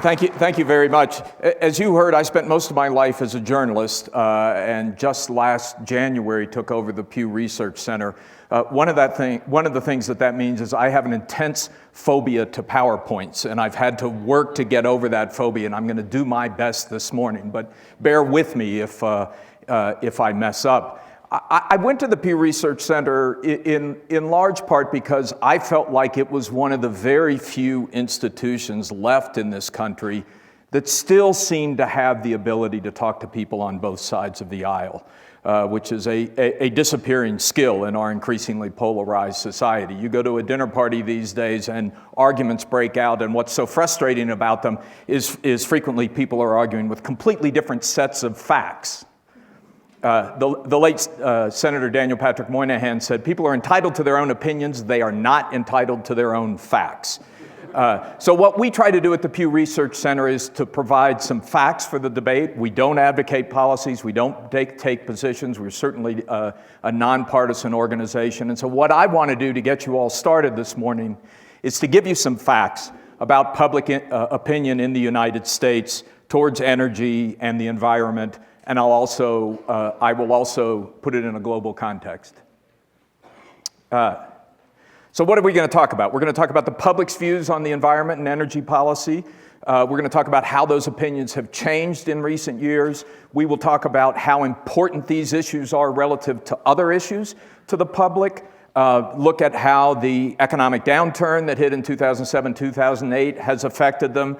Thank you very much. As you heard, I spent most of my life as a journalist, and just last January took over the Pew Research Center. One of the things that means is I have an intense phobia to PowerPoints, and I've had to work to get over that phobia, and I'm going to do my best this morning. But bear with me if I mess up. I went to the Pew Research Center in large part because I felt like it was one of the very few institutions left in this country that still seemed to have the ability to talk to people on both sides of the aisle, which is a disappearing skill in our increasingly polarized society. You go to a dinner party these days and arguments break out, and what's so frustrating about them is frequently people are arguing with completely different sets of facts. The late Senator Daniel Patrick Moynihan said, people are entitled to their own opinions, they are not entitled to their own facts. So what we try to do at the Pew Research Center is to provide some facts for the debate. We don't advocate policies, we don't take positions, we're certainly a nonpartisan organization. And so what I want to do to get you all started this morning is to give you some facts about public opinion in the United States towards energy and the environment. And I will also put it in a global context. So what are we going to talk about? We're going to talk about the public's views on the environment and energy policy. We're going to talk about how those opinions have changed in recent years. We will talk about how important these issues are relative to other issues to the public. Look at how the economic downturn that hit in 2007, 2008 has affected them.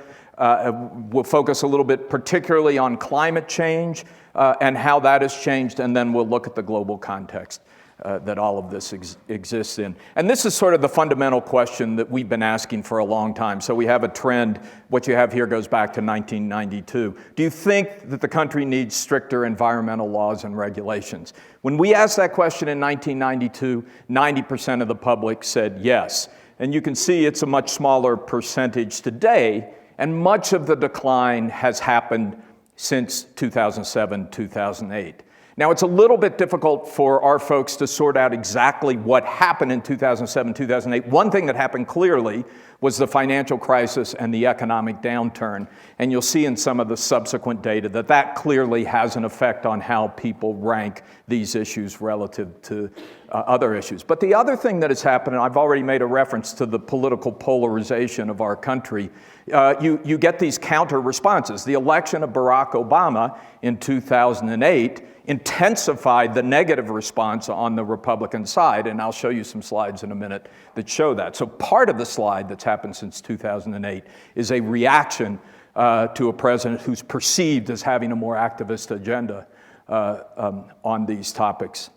We'll focus a little bit particularly on climate change and how that has changed, and then we'll look at the global context that all of this exists in. And this is sort of the fundamental question that we've been asking for a long time. So we have a trend. What you have here goes back to 1992. Do you think that the country needs stricter environmental laws and regulations? When we asked that question in 1992, 90% of the public said yes. And you can see it's a much smaller percentage today, and much of the decline has happened since 2007, 2008. Now, it's a little bit difficult for our folks to sort out exactly what happened in 2007, 2008. One thing that happened clearly was the financial crisis and the economic downturn. And you'll see in some of the subsequent data that clearly has an effect on how people rank these issues relative to other issues. But the other thing that has happened, and I've already made a reference to the political polarization of our country, you get these counter responses. The election of Barack Obama in 2008 intensified the negative response on the Republican side, and I'll show you some slides in a minute that show that. So part of the slide that's happened since 2008 is a reaction to a president who's perceived as having a more activist agenda on these topics.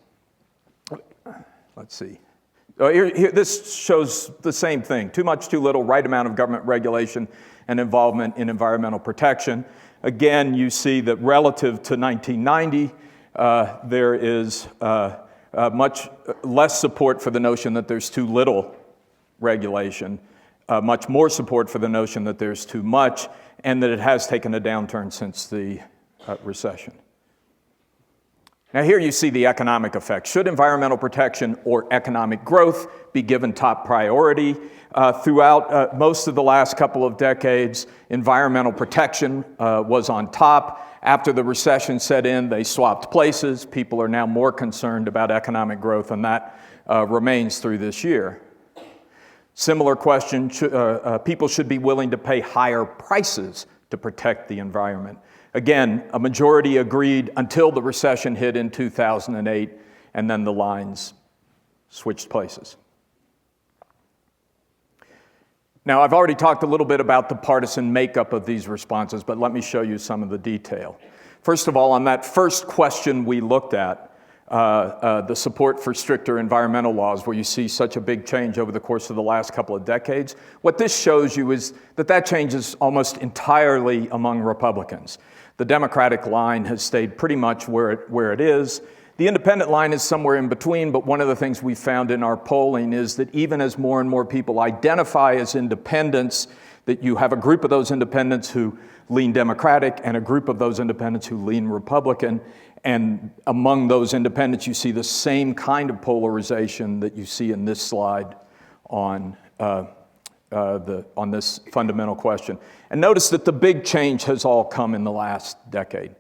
Let's see. Here, this shows the same thing. Too much, too little, right amount of government regulation and involvement in environmental protection. Again, you see that relative to 1990, there is much less support for the notion that there's too little regulation, much more support for the notion that there's too much, and that it has taken a downturn since the recession. Now here you see the economic effect. Should environmental protection or economic growth be given top priority? Throughout most of the last couple of decades, environmental protection was on top. After the recession set in, they swapped places. People are now more concerned about economic growth, and that remains through this year. Similar question, people should be willing to pay higher prices to protect the environment. Again, a majority agreed until the recession hit in 2008, and then the lines switched places. Now, I've already talked a little bit about the partisan makeup of these responses, but let me show you some of the detail. First of all, on that first question we looked at, the support for stricter environmental laws, where you see such a big change over the course of the last couple of decades, what this shows you is that change is almost entirely among Republicans. The Democratic line has stayed pretty much where it is. The independent line is somewhere in between, but one of the things we found in our polling is that even as more and more people identify as independents, that you have a group of those independents who lean Democratic and a group of those independents who lean Republican. And among those independents, you see the same kind of polarization that you see in this slide on on this fundamental question. And notice that the big change has all come in the last decade.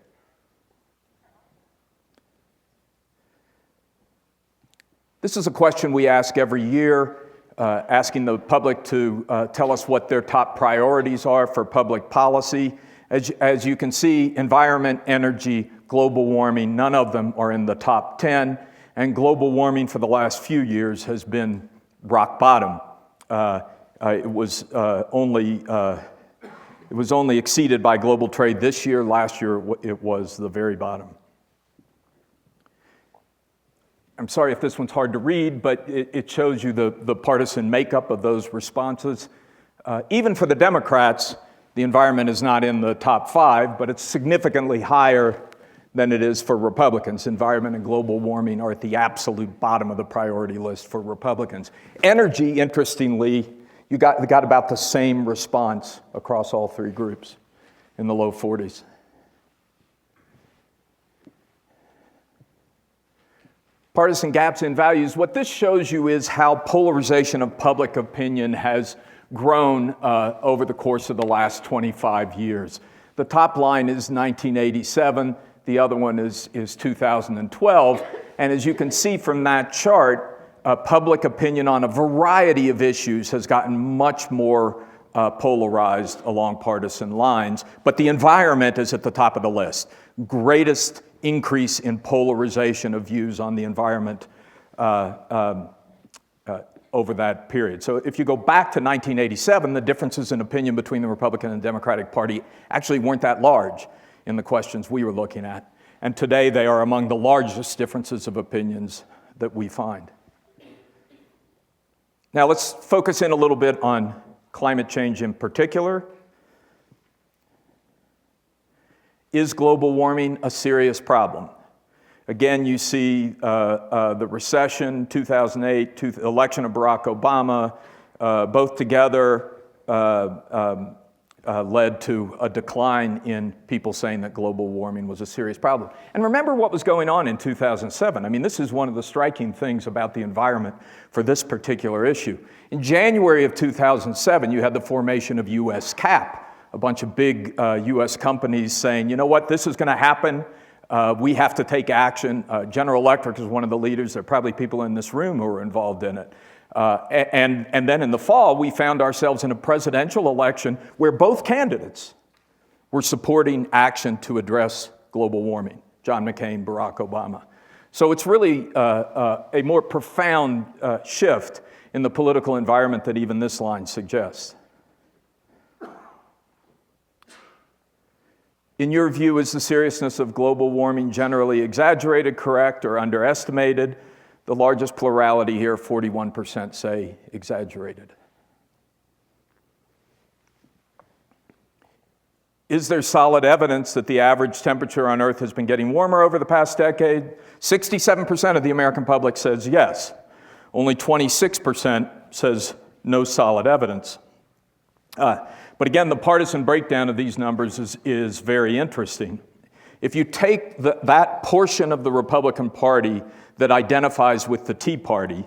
This is a question we ask every year, asking the public to tell us what their top priorities are for public policy. As you can see, environment, energy, global warming, none of them are in the top 10, and global warming for the last few years has been rock bottom. It was only exceeded by global trade this year. Last year, it was the very bottom. I'm sorry if this one's hard to read, but it shows you the partisan makeup of those responses. Even for the Democrats, the environment is not in the top 5, but it's significantly higher than it is for Republicans. Environment and global warming are at the absolute bottom of the priority list for Republicans. Energy, interestingly, you got about the same response across all 3 groups in the low 40s. Partisan gaps in values. What this shows you is how polarization of public opinion has grown over the course of the last 25 years. The top line is 1987. The other one is 2012. And as you can see from that chart, public opinion on a variety of issues has gotten much more polarized along partisan lines. But the environment is at the top of the list. Greatest increase in polarization of views on the environment over that period. So if you go back to 1987, the differences in opinion between the Republican and Democratic Party actually weren't that large in the questions we were looking at. And today they are among the largest differences of opinions that we find. Now let's focus in a little bit on climate change in particular. Is global warming a serious problem? Again, you see the recession, 2008, election of Barack Obama, both together led to a decline in people saying that global warming was a serious problem. And remember what was going on in 2007. I mean, this is one of the striking things about the environment for this particular issue. In January of 2007, you had the formation of US CAP, a bunch of big US companies saying, you know what, this is going to happen. We have to take action. General Electric is one of the leaders. There are probably people in this room who are involved in it. And then in the fall, we found ourselves in a presidential election where both candidates were supporting action to address global warming, John McCain, Barack Obama. So it's really a more profound shift in the political environment that even this line suggests. In your view, is the seriousness of global warming generally exaggerated, correct, or underestimated? The largest plurality here, 41%, say exaggerated. Is there solid evidence that the average temperature on Earth has been getting warmer over the past decade? 67% of the American public says yes. Only 26% says no solid evidence. But again, the partisan breakdown of these numbers is very interesting. If you take that portion of the Republican Party that identifies with the Tea Party,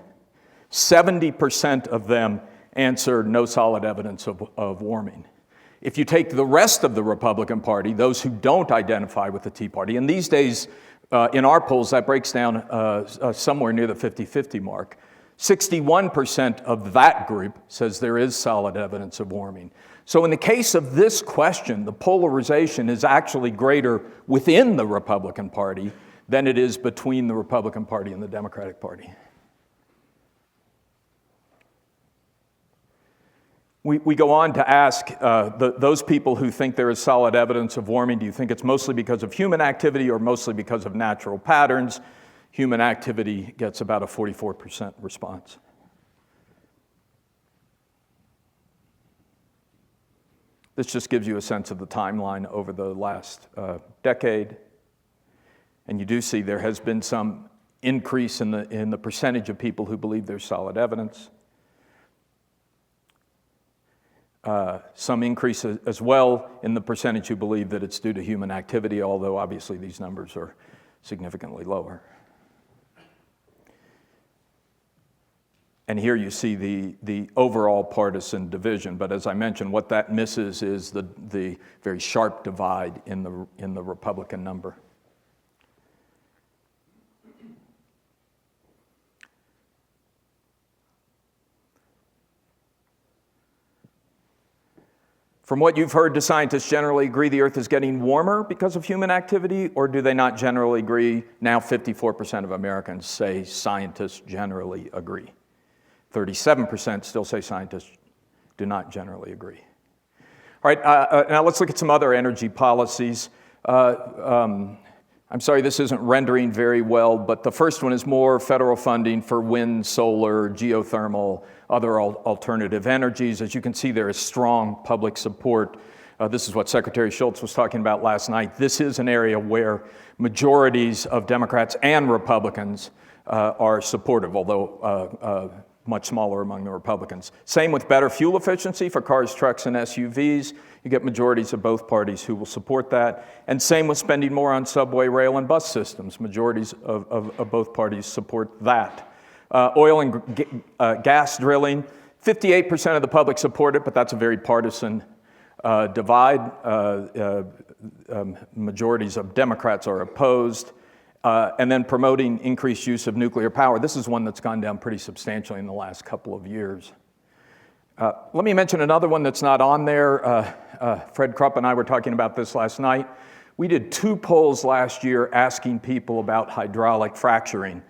70% of them answer no solid evidence of warming. If you take the rest of the Republican Party, those who don't identify with the Tea Party, and these days in our polls that breaks down somewhere near the 50-50 mark, 61% of that group says there is solid evidence of warming. So in the case of this question, the polarization is actually greater within the Republican Party than it is between the Republican Party and the Democratic Party. We go on to ask those people who think there is solid evidence of warming, do you think it's mostly because of human activity or mostly because of natural patterns? Human activity gets about a 44% response. This just gives you a sense of the timeline over the last decade. And you do see there has been some increase in the percentage of people who believe there's solid evidence. Some increase as well in the percentage who believe that it's due to human activity, although obviously these numbers are significantly lower. And here you see the overall partisan division. But as I mentioned, what that misses is the very sharp divide in the Republican number. From what you've heard, do scientists generally agree the Earth is getting warmer because of human activity, or do they not generally agree? Now 54% of Americans say scientists generally agree. 37% still say scientists do not generally agree. All right, now let's look at some other energy policies. I'm sorry this isn't rendering very well, but the first one is more federal funding for wind, solar, geothermal, other alternative energies. As you can see, there is strong public support. This is what Secretary Schultz was talking about last night. This is an area where majorities of Democrats and Republicans are supportive, although much smaller among the Republicans. Same with better fuel efficiency for cars, trucks, and SUVs. You get majorities of both parties who will support that. And same with spending more on subway, rail, and bus systems. Majorities of both parties support that. Oil and gas drilling, 58% of the public support it, but that's a very partisan divide. Majorities of Democrats are opposed. And then promoting increased use of nuclear power. This is one that's gone down pretty substantially in the last couple of years. Let me mention another one that's not on there. Fred Krupp and I were talking about this last night. We did 2 polls last year asking people about hydraulic fracturing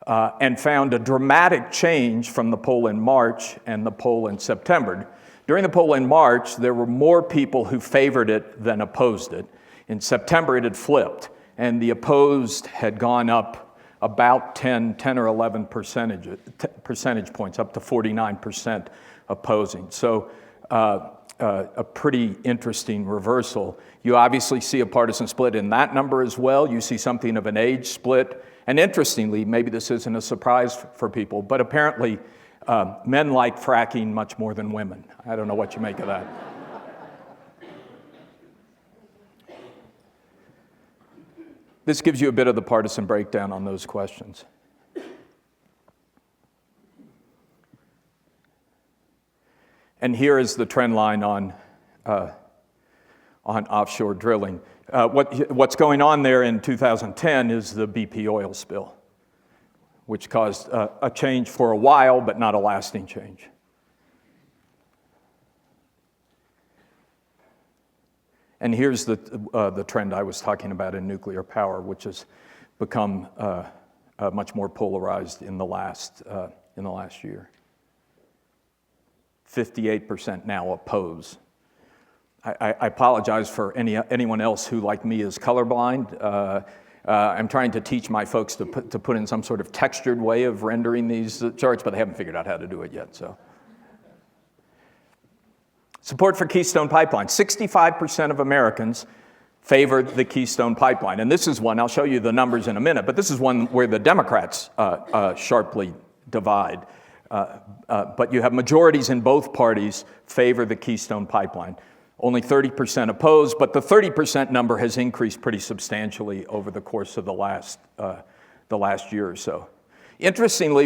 and found a dramatic change from the poll in March and the poll in September. During the poll in March, there were more people who favored it than opposed it. In September, it had flipped, and the opposed had gone up about 10 or 11 percentage points, up to 49% opposing. So a pretty interesting reversal. You obviously see a partisan split in that number as well. You see something of an age split. And interestingly, maybe this isn't a surprise for people, but apparently men like fracking much more than women. I don't know what you make of that. This gives you a bit of the partisan breakdown on those questions. And here is the trend line on offshore drilling. What's going on there in 2010 is the BP oil spill, which caused a change for a while, but not a lasting change. And here's the trend I was talking about in nuclear power, which has become much more polarized in the last year. 58% now oppose. I apologize for anyone else who, like me, is colorblind. I'm trying to teach my folks to put in some sort of textured way of rendering these charts, but they haven't figured out how to do it yet. So, support for Keystone Pipeline. 65% of Americans favored the Keystone Pipeline. And this is one, I'll show you the numbers in a minute, but this is one where the Democrats sharply divide. But you have majorities in both parties favor the Keystone Pipeline. Only 30% oppose, but the 30% number has increased pretty substantially over the course of the last year or so. Interestingly,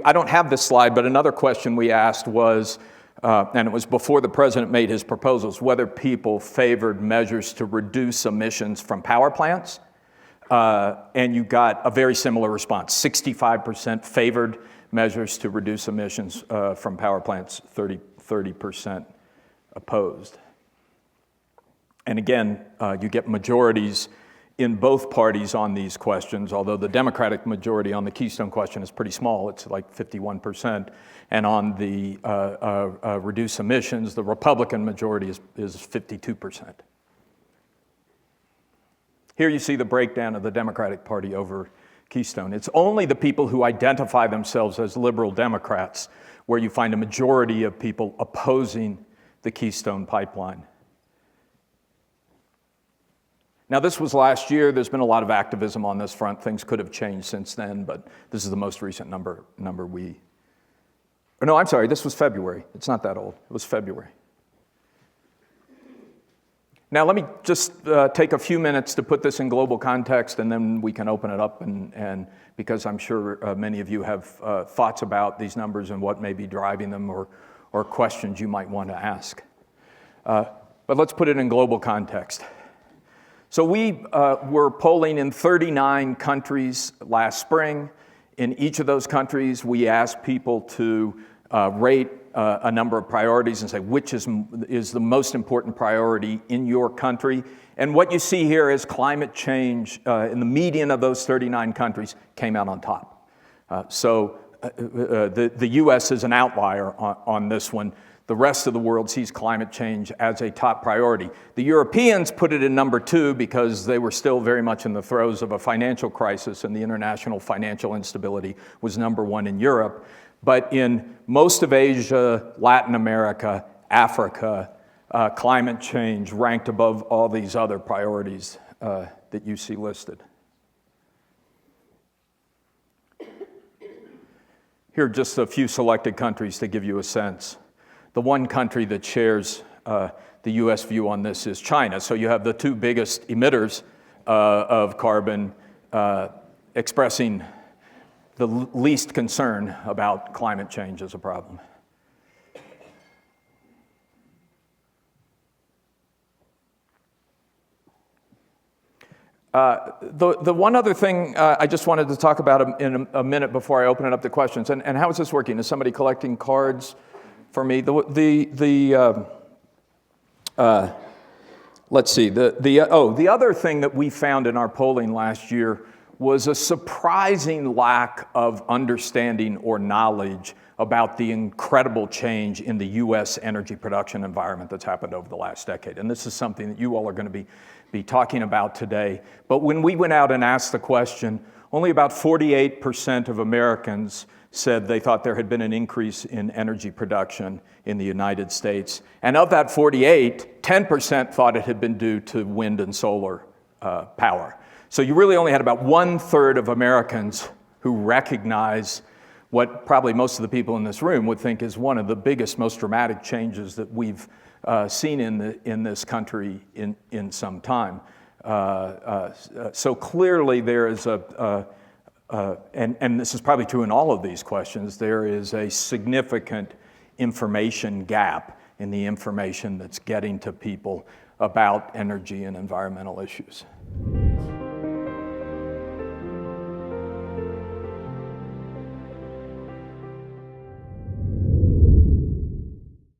I don't have this slide, but another question we asked was, and it was before the president made his proposals, whether people favored measures to reduce emissions from power plants. And you got a very similar response. 65% favored measures to reduce emissions from power plants, 30% opposed. And again, you get majorities in both parties on these questions, although the Democratic majority on the Keystone question is pretty small. It's like 51%. And on the reduce emissions, the Republican majority is 52%. Here you see the breakdown of the Democratic Party over Keystone. It's only the people who identify themselves as liberal Democrats where you find a majority of people opposing the Keystone Pipeline. Now, this was last year. There's been a lot of activism on this front. Things could have changed since then, but this is the most recent number we... Oh, no, I'm sorry, this was February. It's not that old. It was February. Now let me just take a few minutes to put this in global context, and then we can open it up, and because I'm sure many of you have thoughts about these numbers and what may be driving them, or questions you might want to ask. But let's put it in global context. So we were polling in 39 countries last spring. In each of those countries, we asked people to rate a number of priorities and say which is the most important priority in your country. And what you see here is climate change in the median of those 39 countries came out on top. So the US is an outlier on this one. The rest of the world sees climate change as a top priority. The Europeans put it in number 2 because they were still very much in the throes of a financial crisis, and the international financial instability was number 1 in Europe. But in most of Asia, Latin America, Africa, climate change ranked above all these other priorities that you see listed. Here are just a few selected countries to give you a sense. The one country that shares the US view on this is China. So you have the 2 biggest emitters of carbon expressing the least concern about climate change as a problem. The one other thing I just wanted to talk about in a minute before I open it up to questions, and how is this working? Is somebody collecting cards for me? Let's see. The other thing that we found in our polling last year was a surprising lack of understanding or knowledge about the incredible change in the US energy production environment that's happened over the last decade. And this is something that you all are going to be talking about today. But when we went out and asked the question, only about 48% of Americans said they thought there had been an increase in energy production in the United States. And of that 48, 10% thought it had been due to wind and solar power. So you really only had about 1/3 of Americans who recognize what probably most of the people in this room would think is one of the biggest, most dramatic changes that we've seen in this country in some time. So clearly there is and this is probably true in all of these questions, there is a significant information gap in the information that's getting to people about energy and environmental issues.